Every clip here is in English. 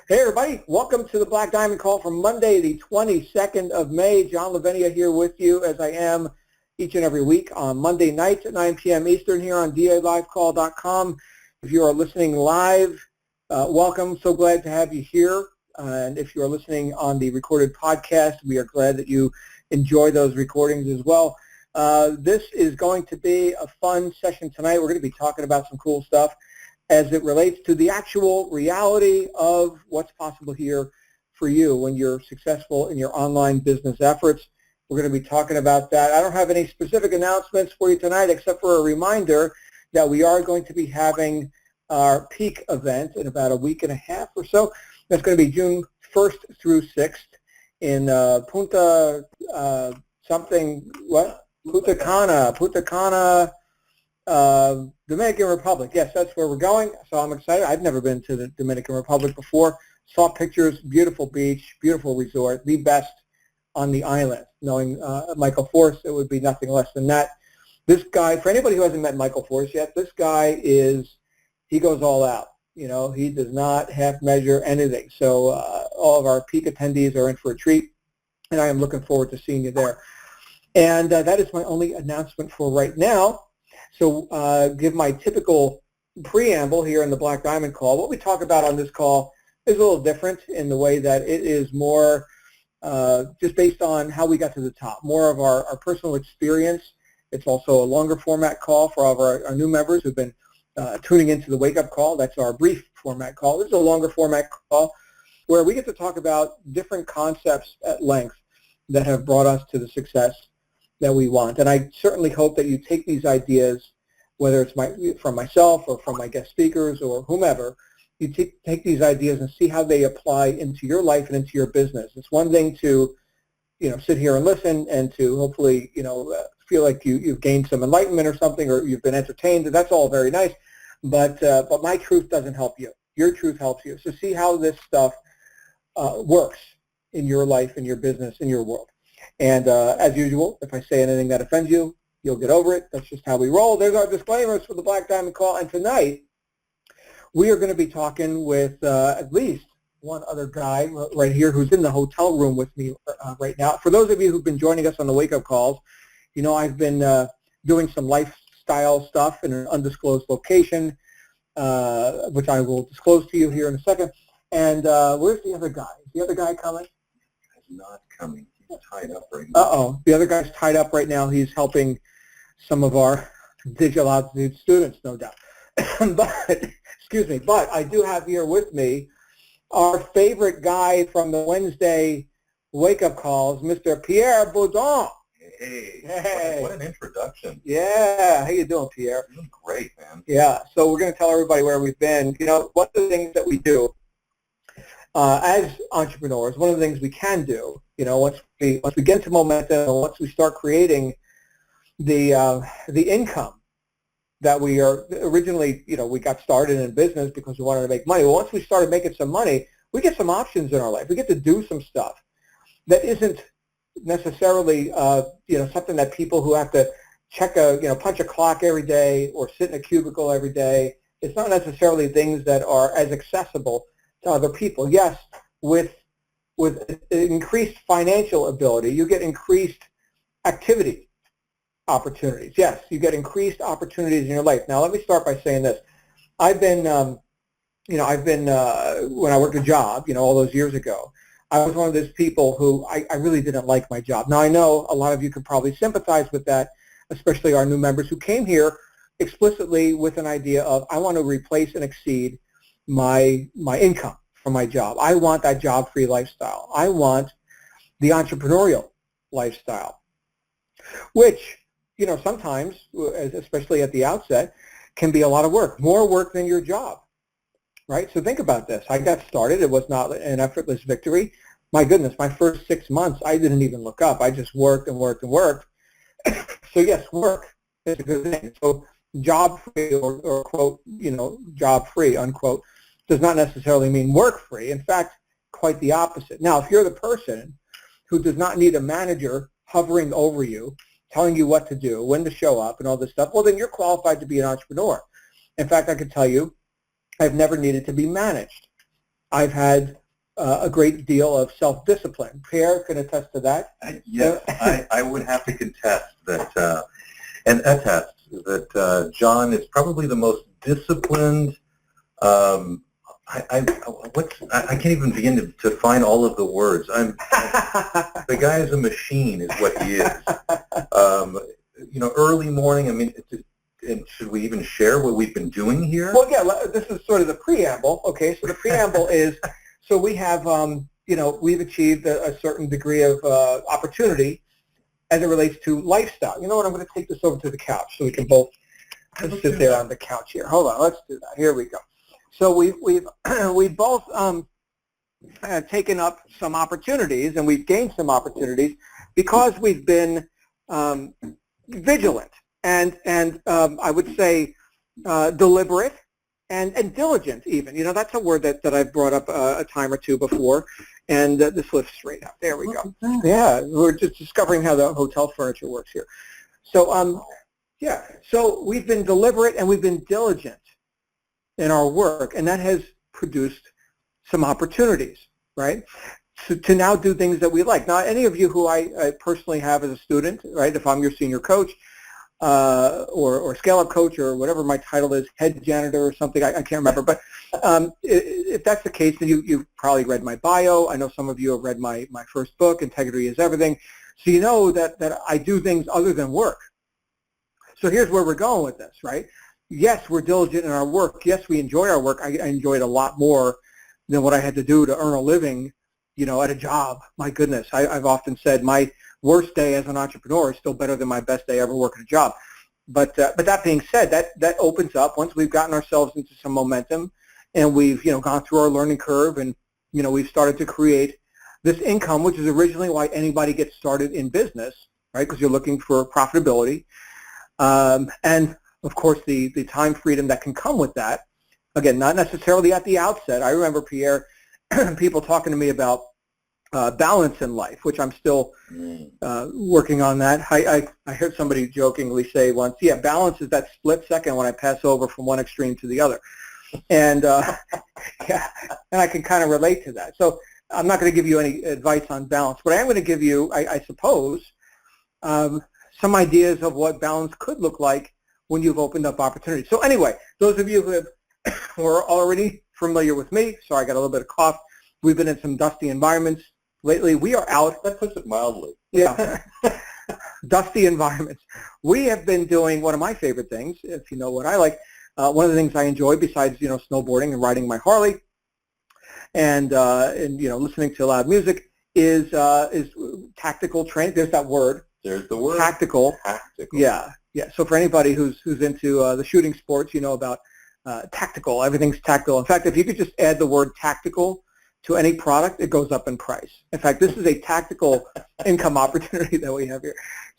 Hey everybody, welcome to the Black Diamond Call for Monday, the 22nd of May. John Lavinia here with you as I am each and every week on Monday nights at 9 p.m. Eastern here on dalivecall.com. If you are listening live, welcome. So glad to have you here. And if you are listening on the recorded podcast, we are glad that you enjoy those recordings as well. This is going to be a fun session tonight. We're going to be talking about some cool stuff as it relates to the actual reality of what's possible here for you when you're successful in your online business efforts. We're going to be talking about that. I don't have any specific announcements for you tonight except for a reminder that we are going to be having our peak event in about a week and a half or so. That's going to be June 1st through 6th in Punta Cana, Dominican Republic. Yes, that's where we're going. So I'm excited. I've never been to the Dominican Republic before. Saw pictures, beautiful beach, beautiful resort, the best on the island. Knowing Michael Force, it would be nothing less than that. This guy, for anybody who hasn't met Michael Force yet, this guy he goes all out. You know, he does not half measure anything. So all of our peak attendees are in for a treat, and I am looking forward to seeing you there. And that is my only announcement for right now. So give my typical preamble here in the Black Diamond Call. What we talk about on this call is a little different in the way that it is more just based on how we got to the top, more of our personal experience. It's also a longer format call for all of our new members who've been tuning into the Wake Up Call. That's our brief format call. This is a longer format call where we get to talk about different concepts at length that have brought us to the success that we want. And I certainly hope that you take these ideas, whether it's from myself or from my guest speakers or whomever, you take these ideas and see how they apply into your life and into your business. It's one thing to, sit here and listen and to hopefully, feel like you've gained some enlightenment or something, or you've been entertained. That's all very nice. But my truth doesn't help you. Your truth helps you. So see how this stuff works in your life, in your business, in your world. And as usual, if I say anything that offends you, you'll get over it. That's just how we roll. There's our disclaimers for the Black Diamond Call. And tonight, we are going to be talking with at least one other guy right here who's in the hotel room with me right now. For those of you who've been joining us on the Wake Up Calls, I've been doing some lifestyle stuff in an undisclosed location, which I will disclose to you here in a second. And where's the other guy? Is the other guy coming? He's not coming. He's tied up right now. Uh-oh. The other guy's tied up right now. He's helping some of our digital altitude students, no doubt. But I do have here with me our favorite guy from the Wednesday wake-up calls, Mr. Pierre Baudon. Hey. What an introduction. Yeah. How you doing, Pierre? Doing great, man. Yeah. So we're going to tell everybody where we've been. One of the things that we do as entrepreneurs, one of the things we can do, once we get into momentum, and once we start creating the income that we are originally, we got started in business because we wanted to make money. Well, once we started making some money, we get some options in our life. We get to do some stuff that isn't necessarily, something that people who have to punch a clock every day or sit in a cubicle every day. It's not necessarily things that are as accessible to other people. Yes, with increased financial ability, you get increased activity opportunities. Yes, you get increased opportunities in your life. Now, let me start by saying this. I've been when I worked a job, all those years ago, I was one of those people who I really didn't like my job. Now, I know a lot of you could probably sympathize with that, especially our new members who came here explicitly with an idea of, I want to replace and exceed my income from my job. I want that job-free lifestyle. I want the entrepreneurial lifestyle, which, sometimes, especially at the outset, can be a lot of work, more work than your job, right? So think about this. I got started. It was not an effortless victory. My goodness, my first 6 months, I didn't even look up. I just worked and worked and worked. So yes, work is a good thing. So job-free or quote, job-free, unquote, does not necessarily mean work-free. In fact, quite the opposite. Now, if you're the person who does not need a manager hovering over you, telling you what to do, when to show up, and all this stuff, well, then you're qualified to be an entrepreneur. In fact, I can tell you, I've never needed to be managed. I've had a great deal of self-discipline. Pierre can attest to that. Yes, I would have to contest that, and attest that John is probably the most disciplined. I can't even begin to find all of the words. The guy is a machine, is what he is. Early morning. I mean, and should we even share what we've been doing here? Well, yeah. This is sort of the preamble. Okay, so the preamble is so we have we've achieved a certain degree of opportunity as it relates to lifestyle. You know what? I'm going to take this over to the couch so we can both sit there on the couch here. Hold on, let's do that. Here we go. So we've both taken up some opportunities, and we've gained some opportunities because we've been vigilant and I would say deliberate and diligent even. That's a word that I've brought up a time or two before, and this lifts straight up. There we go. Yeah, we're just discovering how the hotel furniture works here. So so we've been deliberate and we've been diligent in our work, and that has produced some opportunities, right? So to now do things that we like. Now, any of you who I personally have as a student, right, if I'm your senior coach or scale-up coach or whatever my title is, head janitor or something, I can't remember, but if that's the case, then you've probably read my bio. I know some of you have read my first book, Integrity is Everything. So you know that I do things other than work. So here's where we're going with this, right? Yes, we're diligent in our work. Yes, we enjoy our work. I enjoy it a lot more than what I had to do to earn a living, at a job. My goodness, I've often said my worst day as an entrepreneur is still better than my best day ever working a job. But that being said, that opens up once we've gotten ourselves into some momentum, and we've gone through our learning curve, and we've started to create this income, which is originally why anybody gets started in business, right? Because you're looking for profitability, and of course, the time freedom that can come with that. Again, not necessarily at the outset. I remember, Pierre, people talking to me about balance in life, which I'm still working on that. I heard somebody jokingly say once, yeah, balance is that split second when I pass over from one extreme to the other. And, yeah, and I can kind of relate to that. So I'm not going to give you any advice on balance, but I am going to give you, I suppose, some ideas of what balance could look like when you've opened up opportunities. So anyway, those of you who are already familiar with me, sorry, I got a little bit of cough. We've been in some dusty environments lately. We are out. That puts it mildly. Yeah, dusty environments. We have been doing one of my favorite things, if you know what I like. One of the things I enjoy besides, snowboarding and riding my Harley and listening to loud music is tactical training. There's that word. There's the word. Tactical. Tactical. Yeah. Yeah. So for anybody who's into the shooting sports, about tactical. Everything's tactical. In fact, if you could just add the word tactical to any product, it goes up in price. In fact, this is a tactical income opportunity that we have here.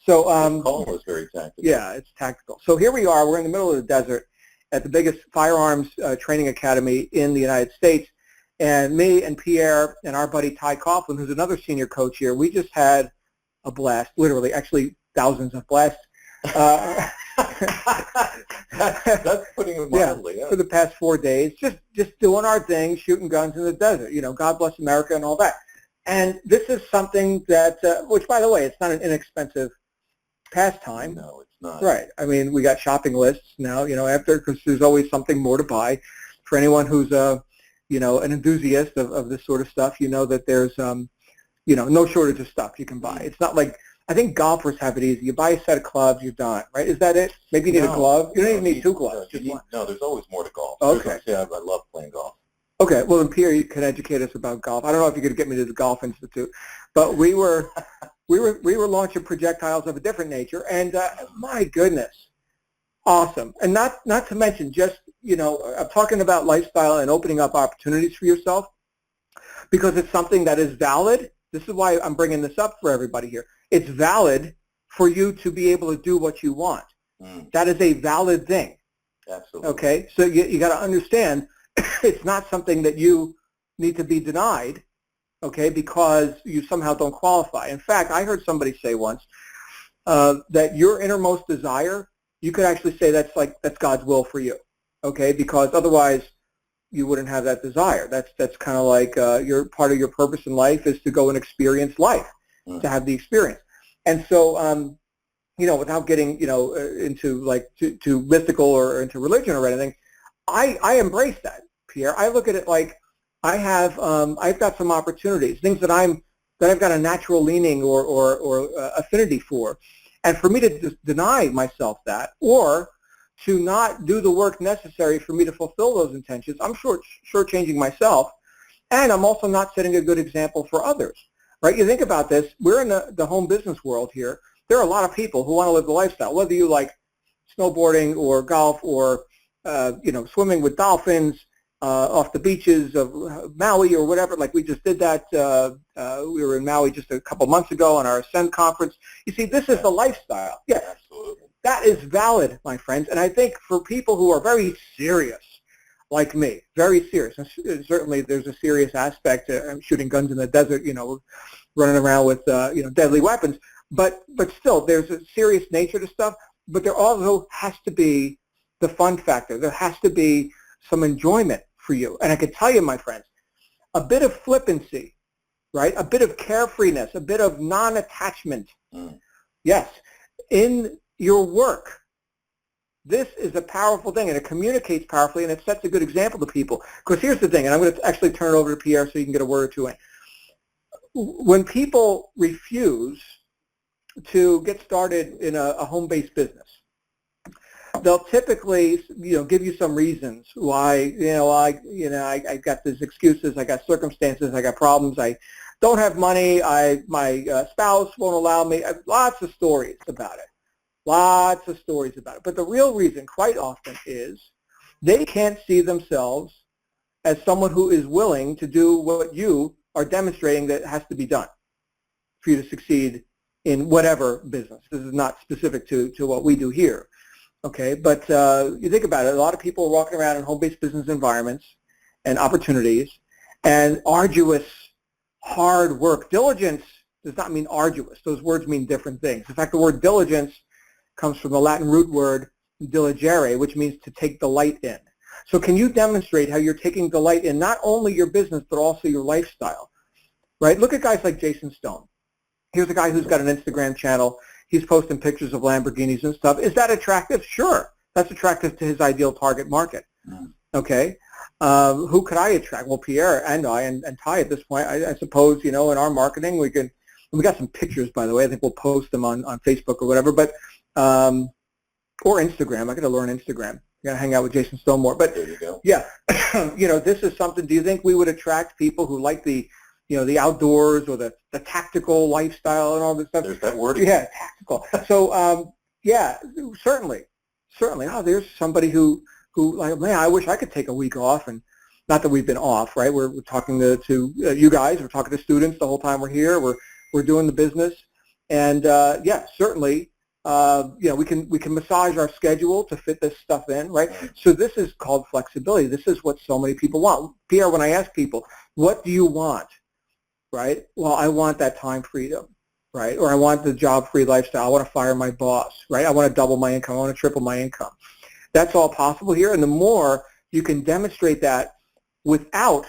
So the call is very tactical. Yeah, it's tactical. So here we are. We're in the middle of the desert at the biggest firearms training academy in the United States. And me and Pierre and our buddy Ty Coughlin, who's another senior coach here, we just had a blast, literally, actually thousands of blasts. That's putting it mildly. Yeah. For the past 4 days, just doing our thing, shooting guns in the desert. God bless America and all that. And this is something that, which by the way, it's not an inexpensive pastime. No, it's not. Right. I mean, we got shopping lists now. After, because there's always something more to buy. For anyone who's an enthusiast of this sort of stuff, that there's no shortage of stuff you can buy. It's not like, I think golfers have it easy. You buy a set of clubs, you're done, right? Is that it? Maybe you need a glove. You don't even need two gloves. No, there's always more to golf. Okay. Yeah, I love playing golf. Okay, well then Pierre, you can educate us about golf. I don't know if you could get me to the Golf Institute, but we were launching projectiles of a different nature, and my goodness, awesome. And not to mention just I'm talking about lifestyle and opening up opportunities for yourself because it's something that is valid. This is why I'm bringing this up for everybody here. It's valid for you to be able to do what you want. That is a valid thing. Absolutely. Okay, so you got to understand it's not something that you need to be denied, okay, because you somehow don't qualify. In fact, I heard somebody say once that your innermost desire, you could actually say that's God's will for you, okay, because otherwise you wouldn't have that desire. That's kind of like your part of your purpose in life is to go and experience life, to have the experience. And so, without getting, into like to mystical or into religion or anything, I embrace that, Pierre. I look at it like I've got some opportunities, things that I've got a natural leaning or affinity for, and for me to just deny myself that, or to not do the work necessary for me to fulfill those intentions, I'm shortchanging myself, and I'm also not setting a good example for others, right? You think about this, we're in the home business world here. There are a lot of people who want to live the lifestyle, whether you like snowboarding or golf or, swimming with dolphins off the beaches of Maui or whatever. Like we just did that. We were in Maui just a couple months ago on our Ascend conference. You see, this is the lifestyle. Yeah, absolutely. That is valid, my friends. And I think for people who are very serious, like me, very serious, and certainly there's a serious aspect to shooting guns in the desert, running around with, deadly weapons. But still, there's a serious nature to stuff. But there also has to be the fun factor. There has to be some enjoyment for you. And I can tell you, my friends, a bit of flippancy, right? A bit of carefreeness, a bit of non-attachment. Yes, in your work. This is a powerful thing, and it communicates powerfully, and it sets a good example to people. Because here's the thing, and I'm going to actually turn it over to Pierre so you can get a word or two in. When people refuse to get started in a home-based business, they'll typically, give you some reasons why, I got these excuses, I got circumstances, I got problems, I don't have money, my spouse won't allow me, lots of stories about it. Lots of stories about it. But the real reason quite often is they can't see themselves as someone who is willing to do what you are demonstrating that has to be done for you to succeed in whatever business. This is not specific to what we do here. Okay, but you think about it, a lot of people are walking around in home-based business environments and opportunities, and arduous, hard work. Diligence does not mean arduous. Those words mean different things. In fact, the word diligence comes from the Latin root word diligere, which means to take delight in. So can you demonstrate how you're taking delight in not only your business, but also your lifestyle, right? Look at guys like Jason Stone. Here's a guy who's got an Instagram channel. He's posting pictures of Lamborghinis and stuff. Is that attractive? Sure. That's attractive to his ideal target market. Okay. Who could I attract? Well, Pierre and I and Ty at this point, I suppose, in our marketing, we got some pictures, by the way. I think we'll post them on Facebook or whatever, but or Instagram. I got to learn Instagram. I got to hang out with Jason Stone more. But there you go. Yeah, this is something. Do you think we would attract people who like the outdoors or the tactical lifestyle and all this stuff? There's that word. Yeah, tactical. So yeah, certainly. Oh, there's somebody who like, man, I wish I could take a week off, and not that we've been off, right? We're talking to you guys. We're talking to students the whole time we're here. We're doing the business, and yeah, certainly. We can massage our schedule to fit this stuff in, right? So this is called flexibility. This is what so many people want. Pierre, when I ask people, what do you want, right? Well, I want that time freedom, right? Or I want the job-free lifestyle. I want to fire my boss, right? I want to double my income. I want to triple my income. That's all possible here. And the more you can demonstrate that without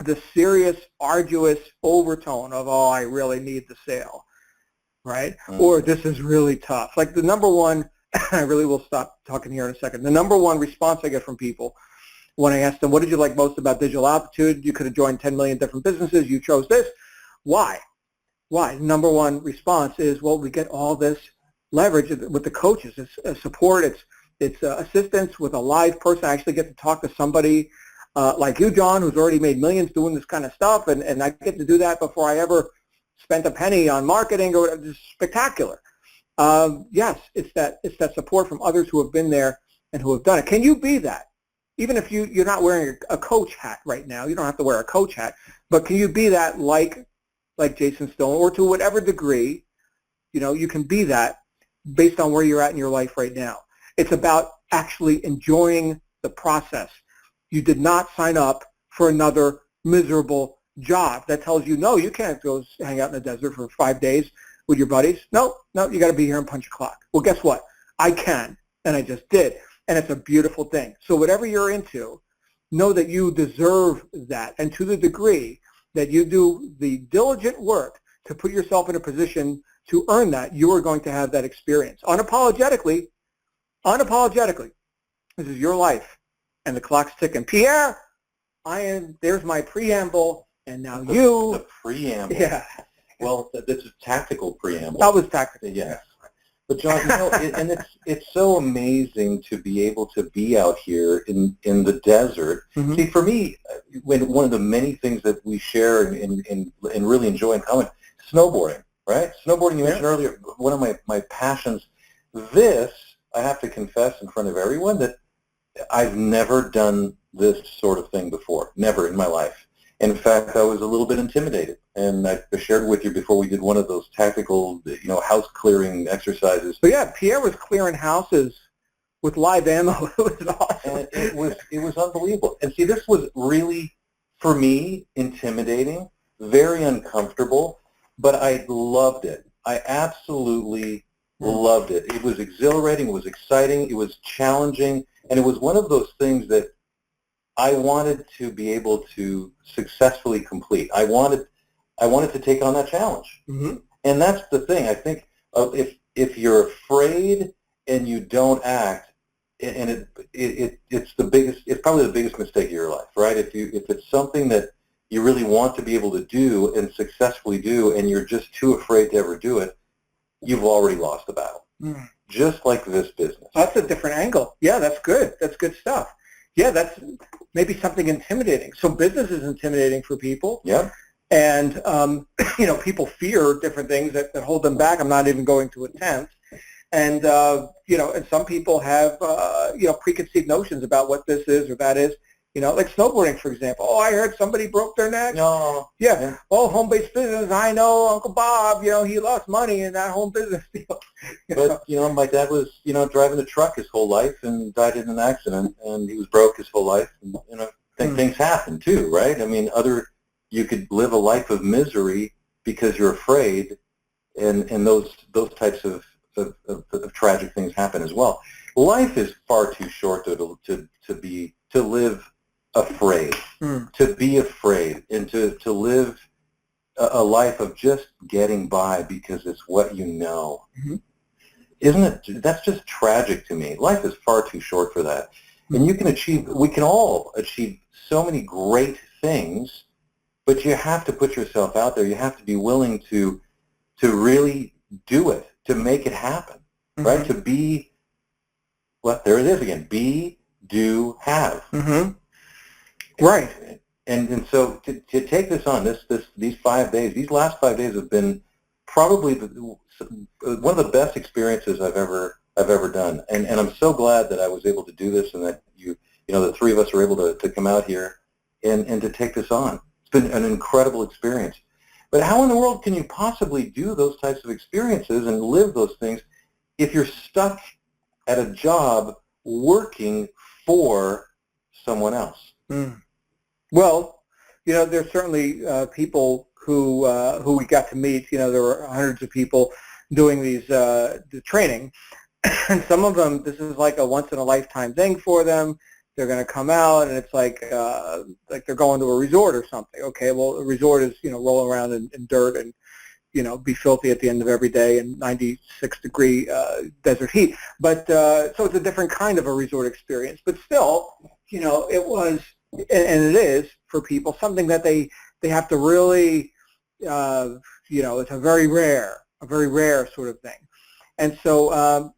the serious, arduous overtone of, oh, I really need the sale, right? Or this is really tough. Like the number one, I really will stop talking here in a second. The number one response I get from people when I ask them, what did you like most about Digital Altitude? You could have joined 10 million different businesses. You chose this. Why? Number one response is, well, we get all this leverage with the coaches. It's support. It's assistance with a live person. I actually get to talk to somebody like you, John, who's already made millions doing this kind of stuff, and I get to do that before I ever spent a penny on marketing or whatever. It's spectacular. Yes, it's that support from others who have been there and who have done it. Can you be that? Even if you're not wearing a coach hat right now, you don't have to wear a coach hat, but can you be that like Jason Stone, or to whatever degree, you can be that based on where you're at in your life right now. It's about actually enjoying the process. You did not sign up for another miserable job that tells you, no, you can't go hang out in the desert for 5 days with your buddies. No, you got to be here and punch a clock. Well, guess what? I can, and I just did, and it's a beautiful thing. So whatever you're into, know that you deserve that. And to the degree that you do the diligent work to put yourself in a position to earn that, you are going to have that experience. Unapologetically, this is your life, and the clock's ticking. Pierre, there's my preamble, and now you. The preamble. Yeah. Well, that's a tactical preamble. That was tactical. Yes. But John, and it's so amazing to be able to be out here in the desert. Mm-hmm. See, for me, one of the many things that we share and really enjoy in common, snowboarding, right? Snowboarding, you mentioned earlier, one of my passions. This, I have to confess in front of everyone that I've never done this sort of thing before, never in my life. In fact, I was a little bit intimidated, and I shared with you before we did one of those tactical, house clearing exercises. But yeah, Pierre was clearing houses with live ammo. It was awesome. And it was unbelievable. And see, this was really, for me, intimidating, very uncomfortable, but I loved it. I absolutely loved it. It was exhilarating. It was exciting. It was challenging, and it was one of those things that I wanted to be able to successfully complete. I wanted to take on that challenge. Mm-hmm. And that's the thing. I think if you're afraid and you don't act, and it's probably the biggest mistake of your life, right? If it's something that you really want to be able to do and successfully do, and you're just too afraid to ever do it, you've already lost the battle. Mm. Just like this business. That's a different angle. Yeah, that's good. That's good stuff. Yeah, that's maybe something intimidating. So business is intimidating for people. Yeah. And, people fear different things that hold them back. I'm not even going to attempt. And, and some people have, preconceived notions about what this is or that is. Like snowboarding, for example. Oh, I heard somebody broke their neck. No. Yeah. Oh, home-based business. I know Uncle Bob, he lost money in that home business deal. But, my dad was, driving a truck his whole life and died in an accident, and he was broke his whole life. And, things happen too, right? I mean, you could live a life of misery because you're afraid, and those types of tragic things happen as well. Life is far too short to live afraid, to be afraid, and to live a life of just getting by because it's what you know. Mm-hmm. Isn't it? That's just tragic to me. Life is far too short for that. Mm-hmm. And we can all achieve so many great things, but you have to put yourself out there. You have to be willing to really do it, to make it happen, mm-hmm. right? To be, there it is again, be, do, have. Mm-hmm. Right. And so to take this on, these 5 days, these last 5 days have been probably one of the best experiences I've ever done. And I'm so glad that I was able to do this, and that the three of us were able to come out here and to take this on. It's been an incredible experience. But how in the world can you possibly do those types of experiences and live those things if you're stuck at a job working for someone else? Mm. Well, there's certainly people who we got to meet. There were hundreds of people doing the training, and some of them, this is like a once-in-a-lifetime thing for them. They're going to come out, and it's like they're going to a resort or something. Okay, well, a resort is roll around in dirt and be filthy at the end of every day in 96-degree desert heat. But so it's a different kind of a resort experience. But still, it was, and it is for people, something that they have to really, it's a very rare sort of thing. And so,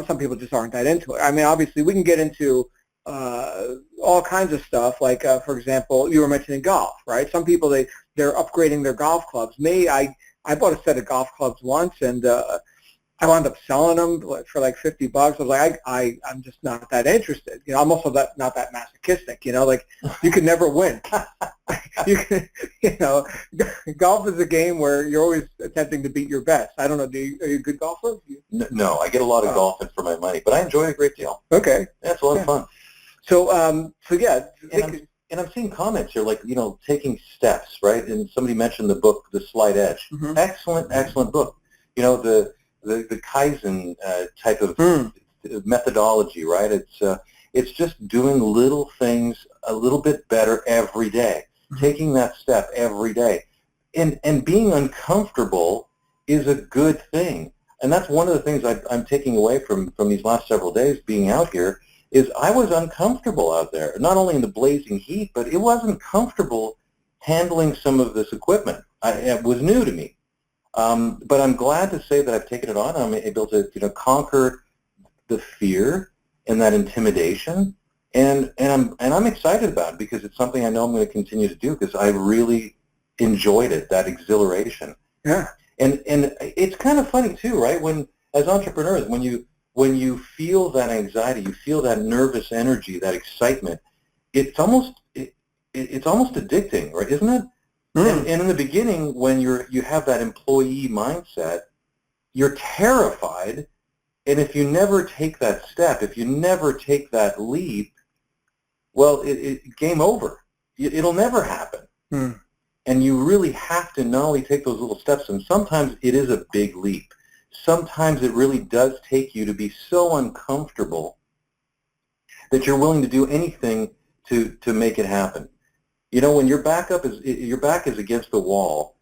some people just aren't that into it. I mean, obviously, we can get into all kinds of stuff. Like, for example, you were mentioning golf, right? Some people, they're upgrading their golf clubs. Me, I bought a set of golf clubs once, and I wound up selling them for like $50. I was like, I'm just not that interested. I'm also not that masochistic. Like you can never win. Golf is a game where you're always attempting to beat your best. I don't know. Are you a good golfer? No, I get a lot of golfing for my money, but I enjoy it a great deal. Okay, that's a lot of fun. So yeah. And I'm seeing comments here, like, taking steps, right? And somebody mentioned the book, The Slight Edge. Mm-hmm. Excellent book. The Kaizen type of methodology, right? It's just doing little things a little bit better every day, taking that step every day. And being uncomfortable is a good thing. And that's one of the things I'm taking away from these last several days being out here, is I was uncomfortable out there, not only in the blazing heat, but it wasn't comfortable handling some of this equipment. It was new to me. But I'm glad to say that I've taken it on. I'm able to, conquer the fear and that intimidation, and I'm excited about it because it's something I know I'm going to continue to do because I really enjoyed it, that exhilaration. Yeah. And it's kind of funny too, right? When as entrepreneurs, when you feel that anxiety, you feel that nervous energy, that excitement, it's almost addicting, right? Isn't it? And in the beginning, when you have that employee mindset, you're terrified, and if you never take that step, if you never take that leap, well, game over. It'll never happen. And you really have to not only take those little steps, and sometimes it is a big leap. Sometimes it really does take you to be so uncomfortable that you're willing to do anything to make it happen. When your back is against the wall,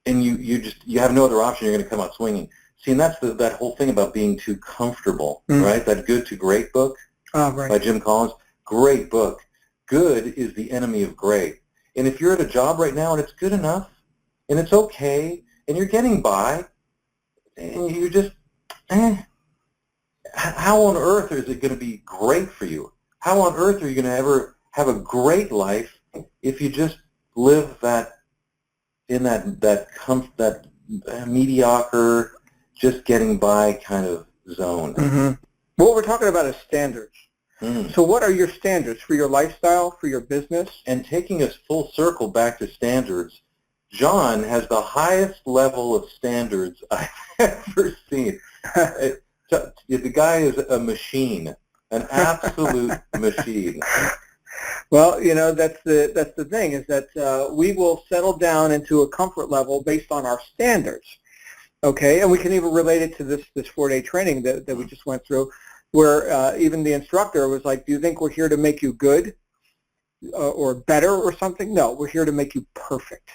and you have no other option, you're going to come out swinging. See, and that's that whole thing about being too comfortable, right? That Good to Great book by Jim Collins. Great book. Good is the enemy of great. And if you're at a job right now and it's good enough, and it's okay, and you're getting by, and you're just, how on earth is it going to be great for you? How on earth are you going to ever have a great life if you just live in that mediocre, just getting by kind of zone? What we're talking about is standards. So what are your standards for your lifestyle, for your business? And taking us full circle back to standards, John has the highest level of standards I've ever seen. The guy is a machine, an absolute machine. Well, that's the thing, is that we will settle down into a comfort level based on our standards. Okay, and we can even relate it to this 4-day training that we just went through, where even the instructor was like, do you think we're here to make you good or better or something? No, we're here to make you perfect,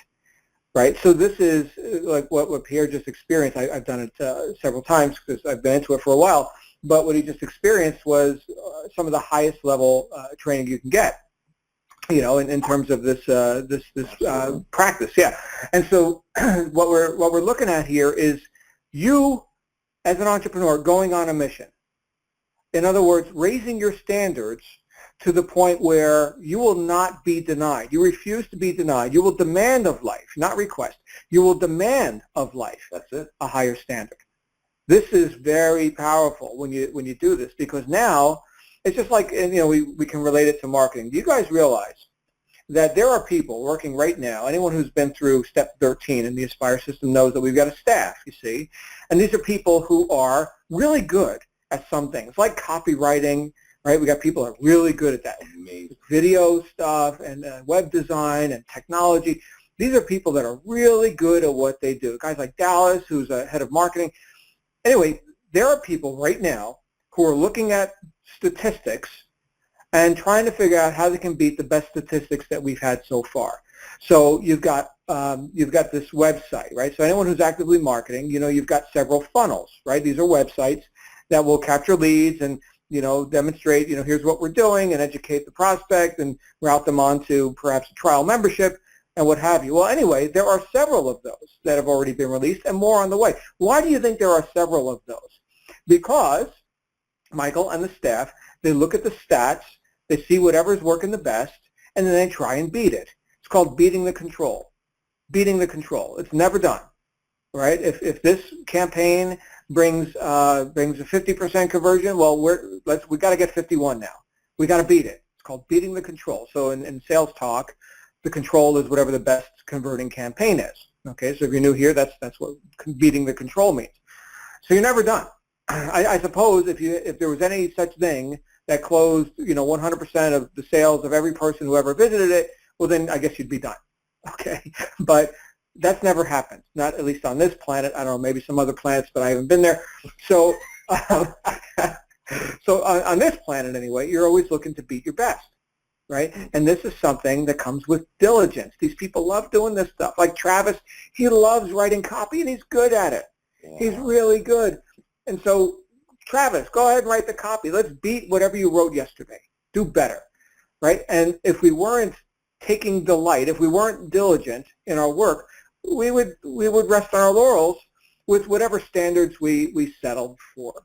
right? So this is like what Pierre just experienced. I've done it several times because I've been into it for a while, but what he just experienced was some of the highest level training you can get, in terms of this practice, yeah. And so what we're looking at here is you as an entrepreneur going on a mission. In other words, raising your standards to the point where you will not be denied. You refuse to be denied. You will demand of life, not request. You will demand of life. That's it. A higher standard. This is very powerful when you do this, because now it's just like, and we can relate it to marketing. Do you guys realize that there are people working right now? Anyone who's been through step 13 in the Aspire system knows that we've got a staff, you see, and these are people who are really good at some things, like copywriting, right? We got people that are really good at that. Amazing. Video stuff and web design and technology. These are people that are really good at what they do. Guys like Dallas, who's a head of marketing. Anyway, there are people right now who are looking at statistics and trying to figure out how they can beat the best statistics that we've had so far. So you've got this website, right? So anyone who's actively marketing, you've got several funnels, right? These are websites that will capture leads and, demonstrate, here's what we're doing, and educate the prospect and route them on to perhaps a trial membership and what have you. Well, anyway, there are several of those that have already been released and more on the way. Why do you think there are several of those? Because Michael and the staff, they look at the stats, they see whatever's working the best, and then they try and beat it. It's called beating the control. Beating the control. It's never done, right? If this campaign brings a 50% conversion, well, we got to get 51 now. We got to beat it. It's called beating the control. So in sales talk, the control is whatever the best converting campaign is. Okay, so if you're new here, that's what beating the control means. So you're never done. I suppose if there was any such thing that closed, 100% of the sales of every person who ever visited it, well, then I guess you'd be done. Okay, but that's never happened, not at least on this planet. I don't know, maybe some other planets, but I haven't been there. So, so on this planet anyway, you're always looking to beat your best, right? And this is something that comes with diligence. These people love doing this stuff. Like Travis, he loves writing copy, and he's good at it. Yeah. He's really good. And so, Travis, go ahead and write the copy. Let's beat whatever you wrote yesterday. Do better, right? And if we weren't taking delight, if we weren't diligent in our work, we would rest on our laurels with whatever standards we settled for.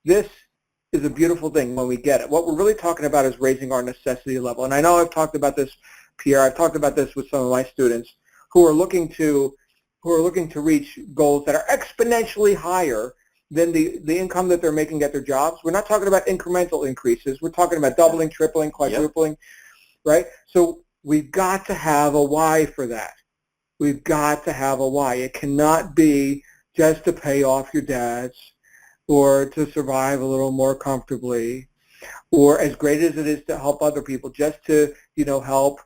This is a beautiful thing when we get it. What we're really talking about is raising our necessity level. And I know I've talked about this, Pierre. I've talked about this with some of my students who are looking to reach goals that are exponentially higher than the income that they're making at their jobs. We're not talking about incremental increases. We're talking about doubling, tripling, quadrupling, right? So we've got to have a why for that. We've got to have a why. It cannot be just to pay off your debts or to survive a little more comfortably, or as great as it is to help other people, just to, help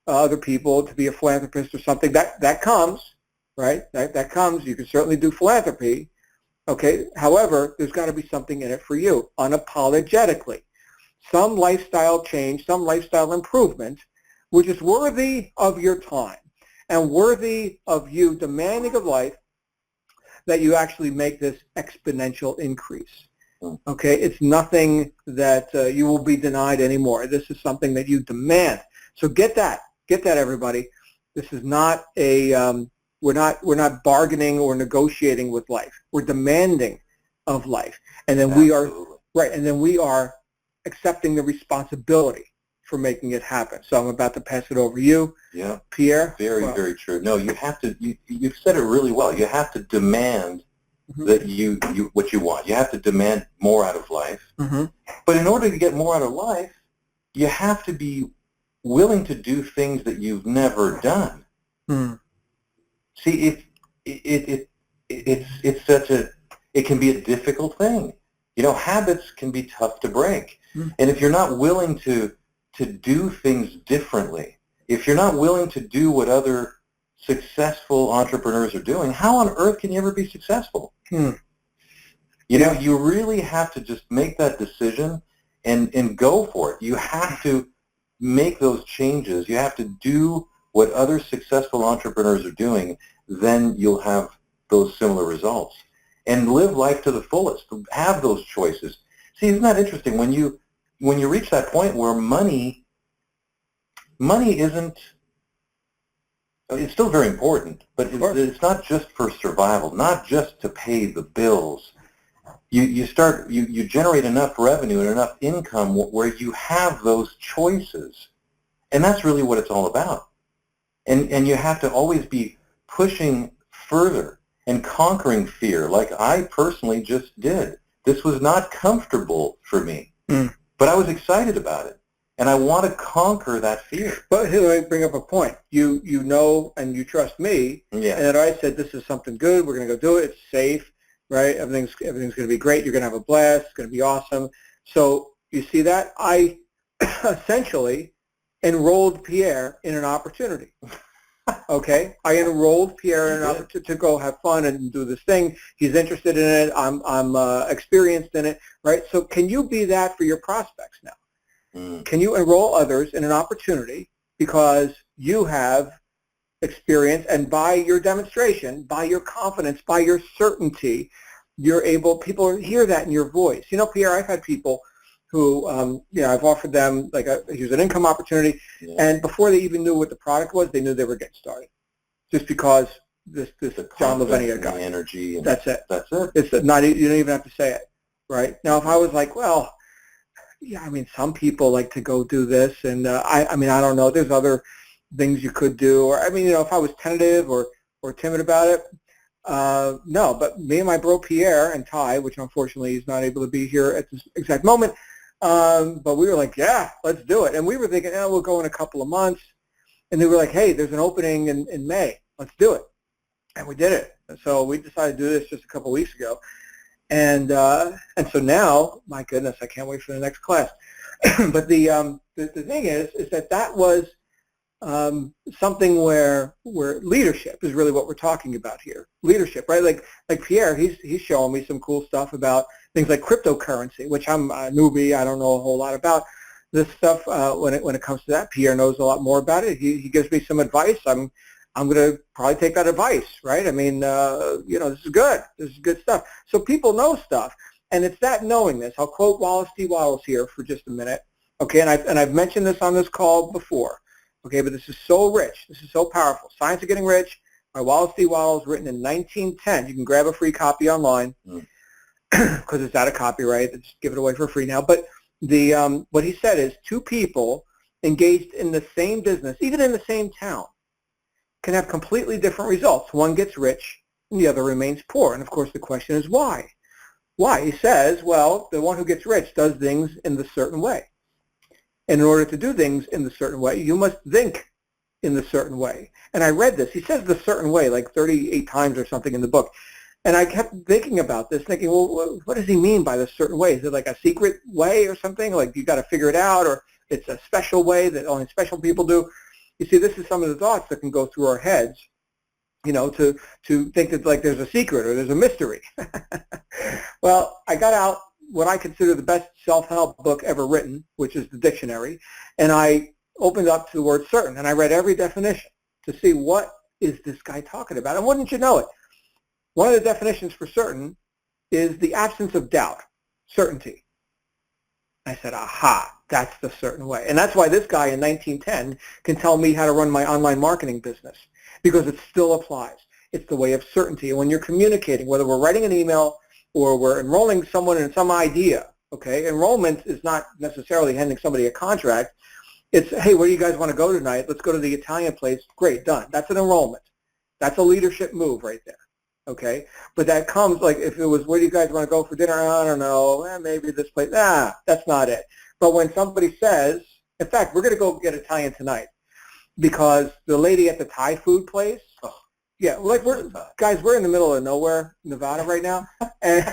other people, to be a philanthropist or something. That comes, right? That comes. You can certainly do philanthropy. Okay. However, there's got to be something in it for you, unapologetically. Some lifestyle change, some lifestyle improvement, which is worthy of your time and worthy of you demanding of life that you actually make this exponential increase. Okay. It's nothing that you will be denied anymore. This is something that you demand. So get that, everybody. This is not a, we're not bargaining or negotiating with life. We're demanding of life. And then we are, right, and then we are accepting the responsibility for making it happen. So I'm about to pass it over to you, Pierre. Very true. No, you have to, you've said it really well. You have to demand that you what you want. You have to demand more out of life. But in order to get more out of life, you have to be willing to do things that you've never done. See, it's such a, it can be a difficult thing. Habits can be tough to break. And if you're not willing to do things differently, if you're not willing to do what other successful entrepreneurs are doing, how on earth can you ever be successful? You really have to just make that decision and go for it. You have to make those changes. You have to do what other successful entrepreneurs are doing, then you'll have those similar results. And live life to the fullest. Have those choices. See, isn't that interesting? When you reach that point where money isn't, it's still very important, but it's not just for survival, not just to pay the bills. You generate enough revenue and enough income where you have those choices. And that's really what it's all about. And you have to always be pushing further and conquering fear, like I personally just did. This was not comfortable for me, but I was excited about it. And I want to conquer that fear. But here, let me bring up a point. You know and you trust me. Yeah. And I said, this is something good. We're going to go do it. It's safe, right? Everything's going to be great. You're going to have a blast. It's going to be awesome. So you see that? I essentially enrolled Pierre in an opportunity. Okay? I enrolled Pierre in an opportunity to go have fun and do this thing. He's interested in it. I'm experienced in it, right? So can you be that for your prospects now? Can you enroll others in an opportunity because you have experience, and by your demonstration, by your confidence, by your certainty, people hear that in your voice. Pierre, I've had people who, I've offered them, here's an income opportunity, and before they even knew what the product was, they knew they were getting started. Just because this John Lavenia guy. The energy. And that's it. That's it. It's not, you don't even have to say it, right? Now, if I was like, well, yeah, some people like to go do this, and I don't know. There's other things you could do, or if I was tentative or timid about it, no. But me and my bro Pierre and Ty, which unfortunately is not able to be here at this exact moment, but we were like, yeah, let's do it. And we were thinking, we'll go in a couple of months, and they were like, hey, there's an opening in May. Let's do it, and we did it. And so we decided to do this just a couple of weeks ago. And so now, my goodness, I can't wait for the next class. But the thing is that was something where leadership is really what we're talking about here. Leadership, right? Like Pierre, he's showing me some cool stuff about things like cryptocurrency, which I'm a newbie. I don't know a whole lot about. this stuff, when it comes to that, Pierre knows a lot more about it. He gives me some advice. I'm going to probably take that advice, right? I mean, this is good. This is good stuff. So people know stuff, and it's that knowing this. I'll quote Wallace D. Wallace here for just a minute, okay? And I've mentioned this on this call before, okay? But this is so rich. This is so powerful. Science of Getting Rich by Wallace D. Wallace, written in 1910. You can grab a free copy online because it's out of copyright. Just give it away for free now. But what he said is, two people engaged in the same business, even in the same town, can have completely different results. One gets rich and the other remains poor. And of course the question is why? Why? He says, well, the one who gets rich does things in the certain way. And in order to do things in the certain way, you must think in the certain way. And I read this. He says the certain way like 38 times or something in the book. And I kept thinking about this, thinking, well, what does he mean by the certain way? Is it like a secret way or something? Like you got to figure it out, or it's a special way that only special people do? You see, this is some of the thoughts that can go through our heads, to think that like there's a secret or there's a mystery. Well, I got out what I consider the best self-help book ever written, which is the dictionary, and I opened up to the word certain, and I read every definition to see what is this guy talking about. And wouldn't you know it, one of the definitions for certain is the absence of doubt, certainty. I said, aha, that's the certain way. And that's why this guy in 1910 can tell me how to run my online marketing business, because it still applies. It's the way of certainty. And when you're communicating, whether we're writing an email or we're enrolling someone in some idea, okay, enrollment is not necessarily handing somebody a contract. It's, hey, where do you guys want to go tonight? Let's go to the Italian place. Great, done. That's an enrollment. That's a leadership move right there. Okay, but that comes like if it was, where do you guys want to go for dinner? I don't know, maybe this place. That's not it. But when somebody says, in fact, we're going to go get Italian tonight because the lady at the Thai food place, yeah, like we're in the middle of nowhere, Nevada right now, and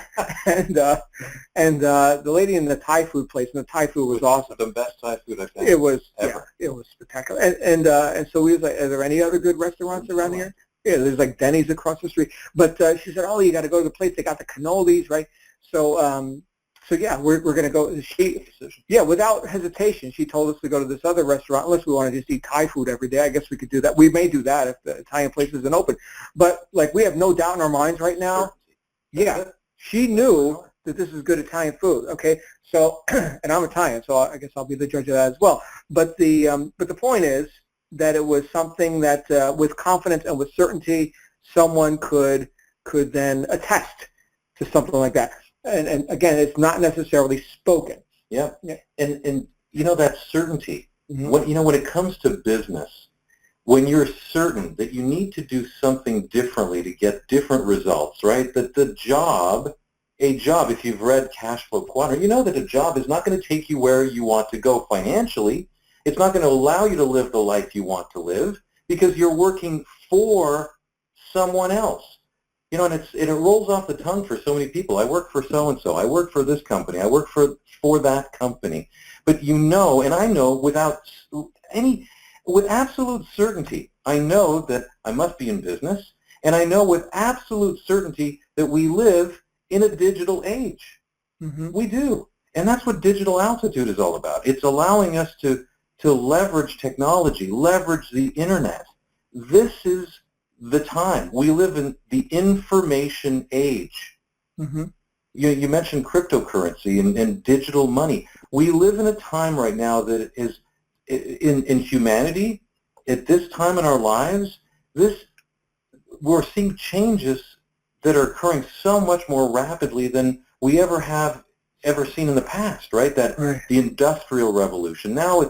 the lady in the Thai food place, and the Thai food was awesome. The best Thai food I've had. It was ever. Yeah, it was spectacular. And so we was like, are there any other good restaurants around here? Yeah, there's like Denny's across the street. But she said, oh, you got to go to the place. They got the cannolis, right? So yeah, we're going to go. Without hesitation, she told us to go to this other restaurant unless we want to just eat Thai food every day. I guess we could do that. We may do that if the Italian place isn't open. But like we have no doubt in our minds right now. Yeah, she knew that this is good Italian food. Okay, so and I'm Italian, so I guess I'll be the judge of that as well. But the point is that it was something that with confidence and with certainty, someone could then attest to something like that. And again, it's not necessarily spoken. Yeah. And that certainty. Mm-hmm. When it comes to business, when you're certain that you need to do something differently to get different results, right? That a job, if you've read Cash Flow Quadrant, you know that a job is not going to take you where you want to go financially. It's not going to allow you to live the life you want to live because you're working for someone else. And it rolls off the tongue for so many people. I work for so-and-so. I work for this company. I work for that company. But and I know with absolute certainty, I know that I must be in business, and I know with absolute certainty that we live in a digital age. Mm-hmm. We do. And that's what Digital Altitude is all about. It's allowing us to leverage technology, leverage the internet. This is the time. We live in the information age. Mm-hmm. You mentioned cryptocurrency and digital money. We live in a time right now that is, in humanity, at this time in our lives, we're seeing changes that are occurring so much more rapidly than we ever seen in the past, right? The Industrial Revolution. Now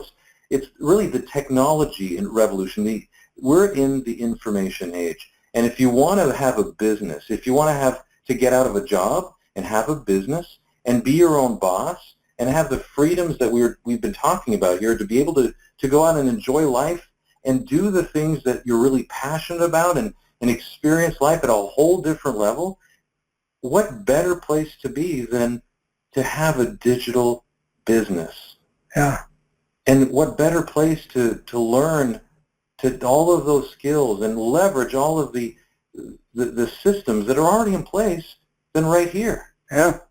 it's really the technology revolution. We're in the information age. And if you want to have a business, if you want to get out of a job and have a business and be your own boss and have the freedoms that we've been talking about here, to be able to go out and enjoy life and do the things that you're really passionate about and experience life at a whole different level, what better place to be than to have a digital business? Yeah. And what better place to learn to all of those skills and leverage all of the systems that are already in place than right here. Yeah.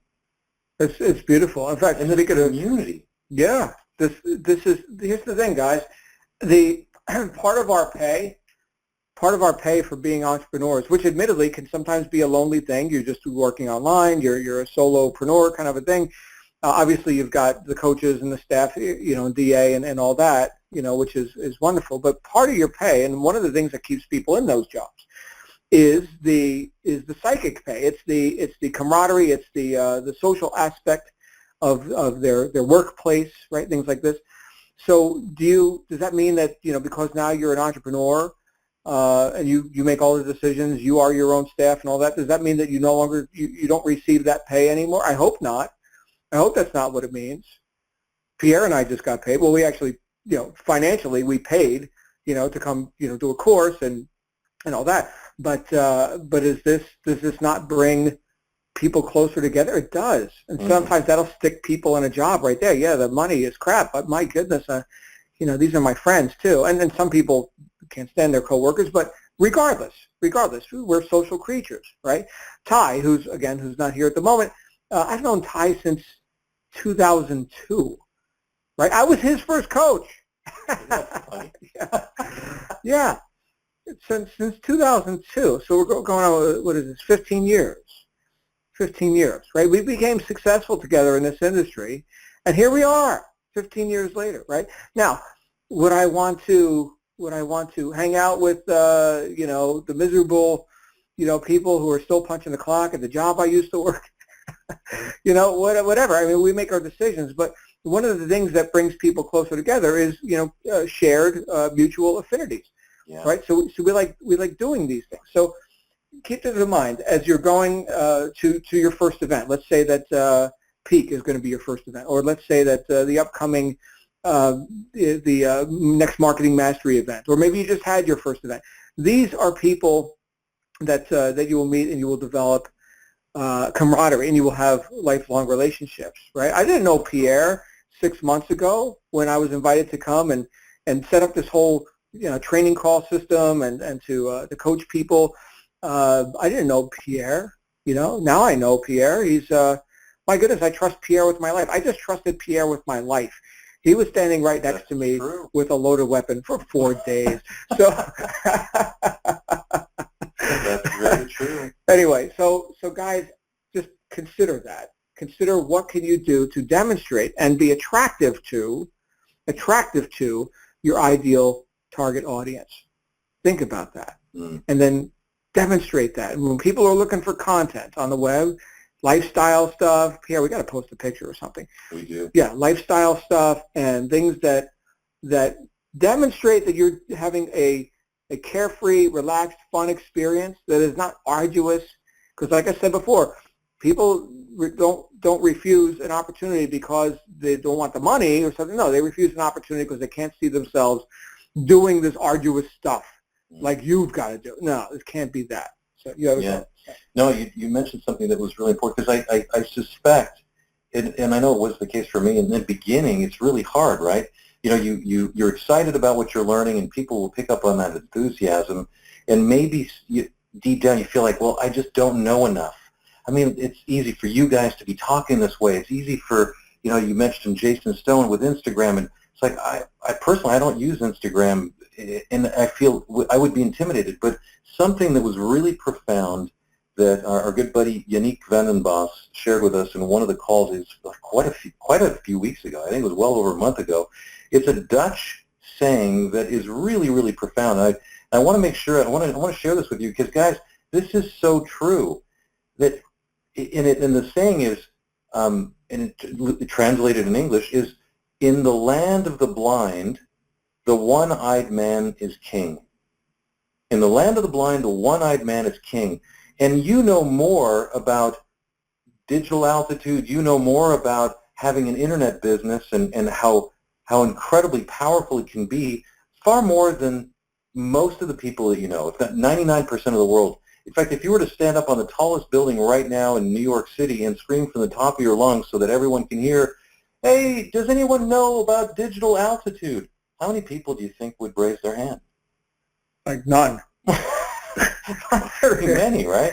It's beautiful. In fact, and the community. Yeah. Here's the thing, guys. The part of our pay for being entrepreneurs, which admittedly can sometimes be a lonely thing. You're just working online. You're a solopreneur kind of a thing. Obviously, you've got the coaches and the staff, DA and all that, which is wonderful. But part of your pay, and one of the things that keeps people in those jobs, is the psychic pay. It's the camaraderie. It's the social aspect of their workplace, right? Things like this. So does that mean that because now you're an entrepreneur and you make all the decisions, you are your own staff and all that? Does that mean that you no longer you don't receive that pay anymore? I hope not. I hope that's not what it means. Pierre and I just got paid. Well, we actually, financially we paid, to come, do a course and all that. But does this not bring people closer together? It does. And sometimes that'll stick people in a job right there. Yeah, the money is crap, but my goodness, these are my friends too. And then some people can't stand their coworkers, but regardless, we're social creatures, right? Ty, who's not here at the moment, I've known Ty since 2002, right? I was his first coach. Yeah. Since 2002. So we're going on, what is this, 15 years. 15 years, right? We became successful together in this industry, and here we are 15 years later, right? Now, would I want to hang out with, the miserable, people who are still punching the clock at the job I used to work? Whatever. I mean, we make our decisions, but one of the things that brings people closer together is, shared mutual affinities, right? So we like doing these things. So keep this in mind as you're going to your first event. Let's say that Peak is going to be your first event, or let's say that the upcoming the next Marketing Mastery event, or maybe you just had your first event. These are people that you will meet and you will develop camaraderie, and you will have lifelong relationships, right? I didn't know Pierre 6 months ago when I was invited to come and set up this whole training call system and to coach people. I didn't know Pierre. Now I know Pierre. He's my goodness. I trust Pierre with my life. I just trusted Pierre with my life. He was standing right next to me with a loaded weapon for 4 days. So that's very true. Anyway, so guys, just consider that. Consider what can you do to demonstrate and be attractive to your ideal target audience. Think about that, and then demonstrate that. And when people are looking for content on the web, lifestyle stuff, Pierre, we got to post a picture or something. We do. Yeah, lifestyle stuff and things that demonstrate that you're having a carefree, relaxed, fun experience that is not arduous. Because like I said before, people don't refuse an opportunity because they don't want the money or something. No, they refuse an opportunity because they can't see themselves doing this arduous stuff like you've got to do. No, it can't be that. So you have No, you mentioned something that was really important, because I suspect, and I know it was the case for me in the beginning, it's really hard, right? You're excited about what you're learning, and people will pick up on that enthusiasm, and maybe deep down you feel like, well, I just don't know enough. I mean, it's easy for you guys to be talking this way. It's easy for, you mentioned Jason Stone with Instagram, and it's like, I personally, I don't use Instagram, and I feel I would be intimidated, but something that was really profound that our good buddy Yannick Vandenbos shared with us in one of the calls is quite a few weeks ago. I think it was well over a month ago. It's a Dutch saying that is really, really profound. I want to make sure, I want to share this with you, because guys, this is so true. That and the saying is, and it translated in English is, in the land of the blind, the one-eyed man is king. In the land of the blind, the one-eyed man is king. And you know more about digital altitude, you know more about having an internet business and how incredibly powerful it can be, far more than most of the people that you know, if not 99% of the world. In fact, if you were to stand up on the tallest building right now in New York City and scream from the top of your lungs so that everyone can hear, hey, does anyone know about digital altitude? How many people do you think would raise their hand? Like none. Not very many, right?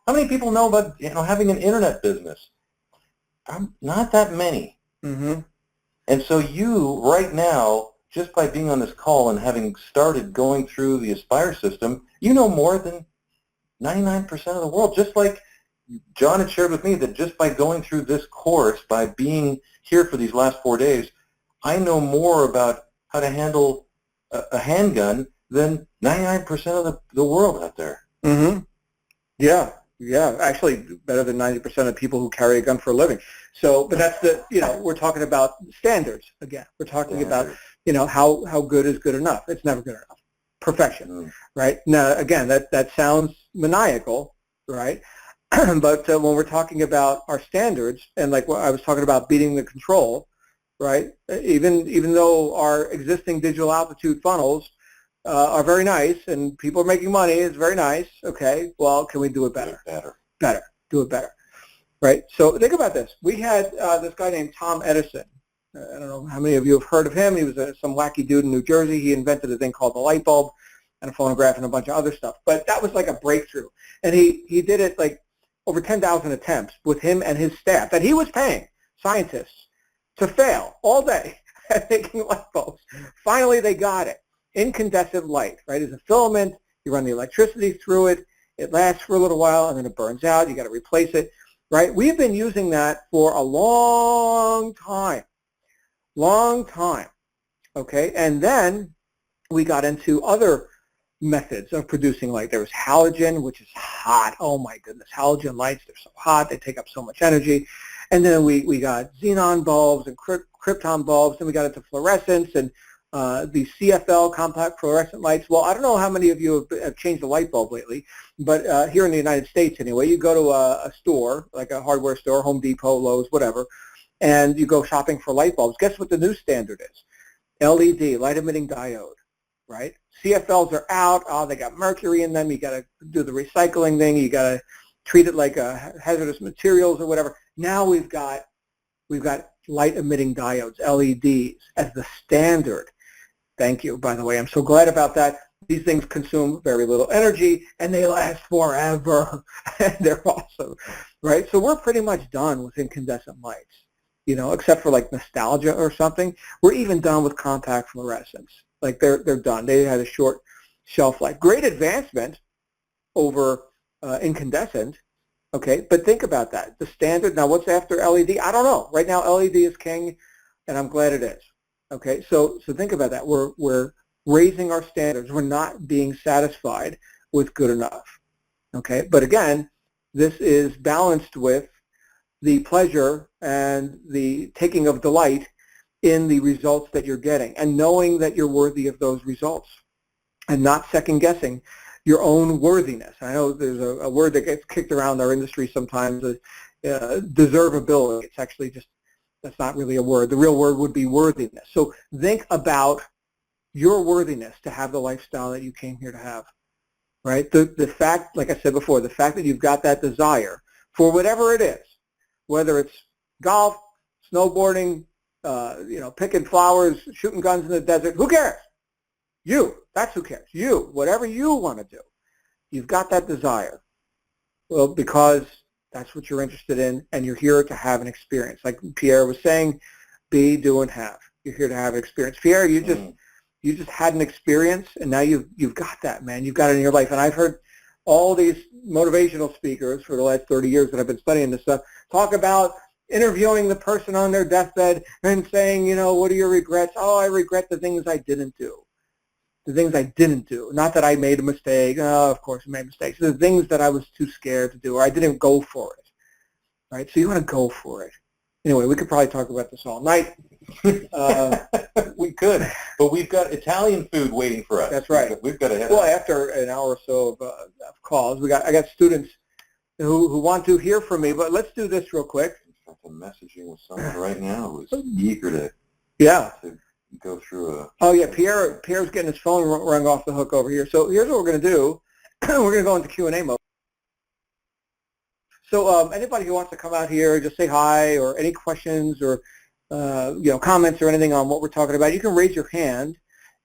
How many people know about having an internet business? Not that many. Mm-hmm. And so you, right now, just by being on this call and having started going through the Aspire system, you know more than 99% of the world. Just like John had shared with me that just by going through this course, by being here for these last 4 days, I know more about how to handle a handgun than 99% of the world out there. Mm-hmm. Yeah, yeah. Actually, better than 90% of people who carry a gun for a living. So, but that's we're talking about standards again. We're talking about, how good is good enough. It's never good enough. Perfection, right? Now, again, that sounds maniacal, right? But when we're talking about our standards, and like what I was talking about beating the control, right? Even though our existing digital altitude funnels are very nice and people are making money, it's very nice. Okay, well, can we do it better? Do it better, right? So think about this. We had this guy named Tom Edison. I don't know how many of you have heard of him. He was some wacky dude in New Jersey. He invented a thing called the light bulb and a phonograph and a bunch of other stuff. But that was like a breakthrough. And he did it like over 10,000 attempts with him and his staff that he was paying scientists to fail all day at making light bulbs. Finally, they got it. Incandescent light, right? It's a filament. You run the electricity through it. It lasts for a little while, and then it burns out. You got to replace it, right? We've been using that for a long time, okay? And then we got into other methods of producing light. There was halogen, which is hot. Oh my goodness, halogen lights, they're so hot, they take up so much energy. And then we got xenon bulbs and krypton bulbs, and we got into fluorescence and the CFL, compact fluorescent lights. Well, I don't know how many of you have changed a light bulb lately, but here in the United States anyway, you go to a store, like a hardware store, Home Depot, Lowe's, whatever, and you go shopping for light bulbs. Guess what the new standard is? LED, light emitting diode, right? CFLs are out. Oh, they got mercury in them. You got to do the recycling thing. You got to treat it like hazardous materials or whatever. Now we've got light emitting diodes, LEDs, as the standard. Thank you, by the way. I'm so glad about that. These things consume very little energy, and they last forever, and they're awesome, right? So we're pretty much done with incandescent lights, except for like nostalgia or something. We're even done with compact fluorescence. Like they're done. They had a short shelf life. Great advancement over incandescent, okay? But think about that. The standard, now what's after LED? I don't know. Right now LED is king, and I'm glad it is. Okay, so think about that. We're raising our standards. We're not being satisfied with good enough. Okay, but again, this is balanced with the pleasure and the taking of delight in the results that you're getting and knowing that you're worthy of those results and not second guessing your own worthiness. I know there's a word that gets kicked around our industry sometimes, deservability. It's actually just, that's not really a word. The real word would be worthiness. So think about your worthiness to have the lifestyle that you came here to have, right? The fact, like I said before, the fact that you've got that desire for whatever it is, whether it's golf, snowboarding, picking flowers, shooting guns in the desert, who cares? You, that's who cares. You, whatever you want to do, you've got that desire. Well, because that's what you're interested in, and you're here to have an experience. Like Pierre was saying, be, do, and have. You're here to have an experience. Pierre, you just had an experience, and now you've got that, man. You've got it in your life. And I've heard all these motivational speakers for the last 30 years that I've been studying this stuff talk about interviewing the person on their deathbed and saying, what are your regrets? Oh, I regret the things I didn't do. The things I didn't do. Not that I made a mistake. Oh, of course I made mistakes. The things that I was too scared to do, or I didn't go for it. Right? So you want to go for it. Anyway, we could probably talk about this all night. We could, but we've got Italian food waiting for us. That's right. We've got to head Well, out. after an hour or so of calls, I got students who want to hear from me, but let's do this real quick. I'm messaging with someone right now who's eager to go through a... Oh, yeah, Pierre's getting his phone rung off the hook over here. So here's what we're going to do. We're going to go into Q&A mode. So anybody who wants to come out here, just say hi, or any questions or comments or anything on what we're talking about, you can raise your hand.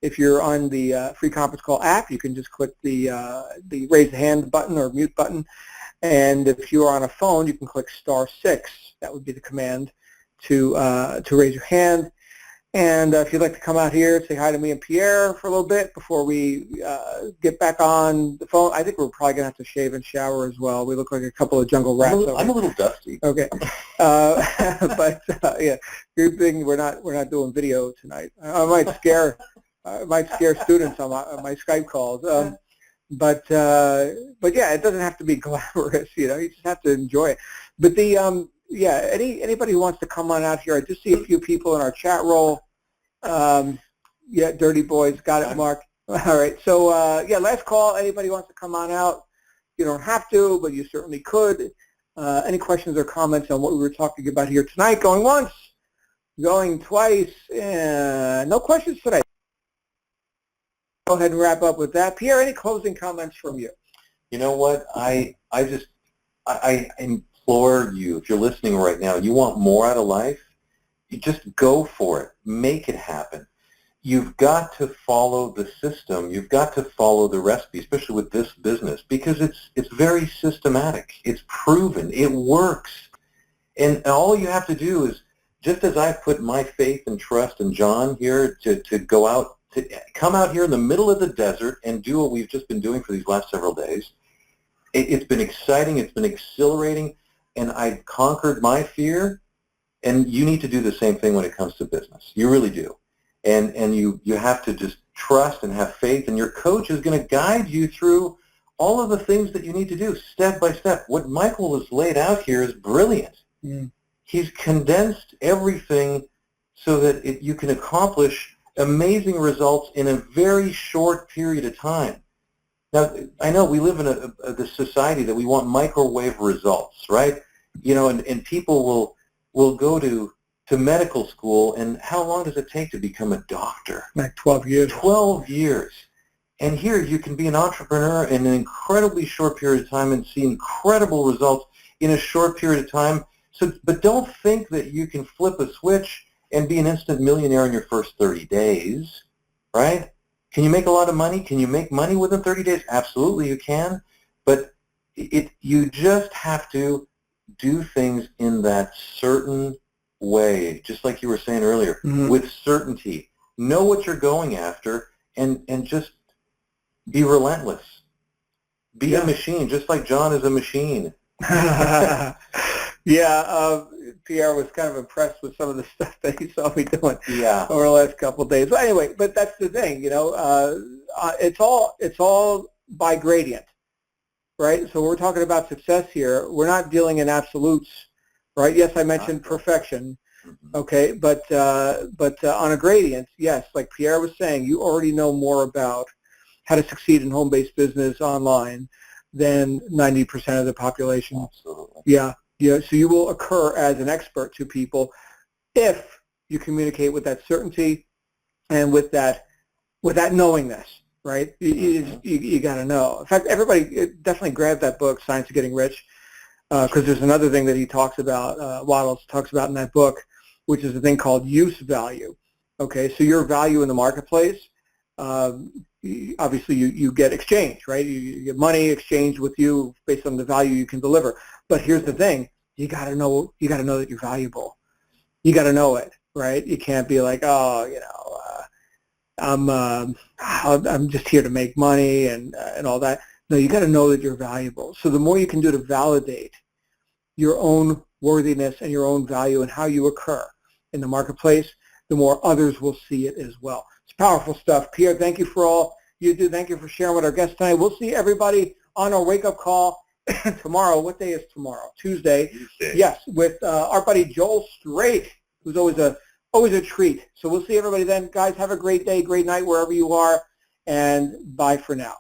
If you're on the free conference call app, you can just click the raise the hand button or mute button. And if you're on a phone, you can click *6. That would be the command to raise your hand. And if you'd like to come out here, say hi to me and Pierre for a little bit before we get back on the phone. I think we're probably going to have to shave and shower as well. We look like a couple of jungle rats. I'm a little dusty. Okay. But yeah, good thing we're not doing video tonight. I might scare students on my Skype calls. But yeah, it doesn't have to be glamorous, you just have to enjoy it. But yeah, anybody who wants to come on out here, I just see a few people in our chat roll. Yeah, Dirty Boys, got it, Mark. All right, so yeah, last call. Anybody wants to come on out? You don't have to, but you certainly could. Any questions or comments on what we were talking about here tonight? Going once, going twice, no questions today. Go ahead and wrap up with that. Pierre, any closing comments from you? You know what? I implore you, if you're listening right now, you want more out of life, you just go for it. Make it happen. You've got to follow the system. You've got to follow the recipe, especially with this business, because it's very systematic. It's proven. It works. And all you have to do is, just as I put my faith and trust in John here to go out, to come out here in the middle of the desert and do what we've just been doing for these last several days. It's been exciting. It's been exhilarating. And I've conquered my fear. And you need to do the same thing when it comes to business. You really do. And you have to just trust and have faith. And your coach is going to guide you through all of the things that you need to do step by step. What Michael has laid out here is brilliant. Mm. He's condensed everything so that you can accomplish amazing results in a very short period of time. Now, I know we live in a society that we want microwave results, right? And people will go to medical school, and how long does it take to become a doctor? Like 12 years. 12 years. And here you can be an entrepreneur in an incredibly short period of time and see incredible results in a short period of time. But don't think that you can flip a switch and be an instant millionaire in your first 30 days, right? Can you make a lot of money? Can you make money within 30 days? Absolutely you can, but you just have to do things in that certain way, just like you were saying earlier, with certainty. Know what you're going after and just be relentless. Be a machine, just like John is a machine. Yeah, Pierre was kind of impressed with some of the stuff that he saw me doing over the last couple of days. But anyway, that's the thing, it's all by gradient, right? So we're talking about success here. We're not dealing in absolutes, right? Yes, I mentioned perfection, okay, but on a gradient, yes, like Pierre was saying, you already know more about how to succeed in home-based business online than 90% of the population. Absolutely. Yeah. Yeah, so you will occur as an expert to people if you communicate with that certainty and with that knowingness, right? You got to know. In fact, everybody definitely grab that book, Science of Getting Rich, because there's another thing that he talks about, Waddles talks about in that book, which is a thing called use value. Okay, so your value in the marketplace, obviously you get exchange, right? You get money exchanged with you based on the value you can deliver. But here's the thing: you got to know that you're valuable. You got to know it, right? You can't be like, I'm just here to make money and all that. No, you got to know that you're valuable. So the more you can do to validate your own worthiness and your own value and how you occur in the marketplace, the more others will see it as well. It's powerful stuff. Pierre, thank you for all you do. Thank you for sharing with our guests tonight. We'll see everybody on our wake-up call tomorrow. What day is tomorrow? Tuesday. Yes, with our buddy Joel Straight, who's always a treat. So we'll see everybody then. Guys, have a great day, great night wherever you are, and bye for now.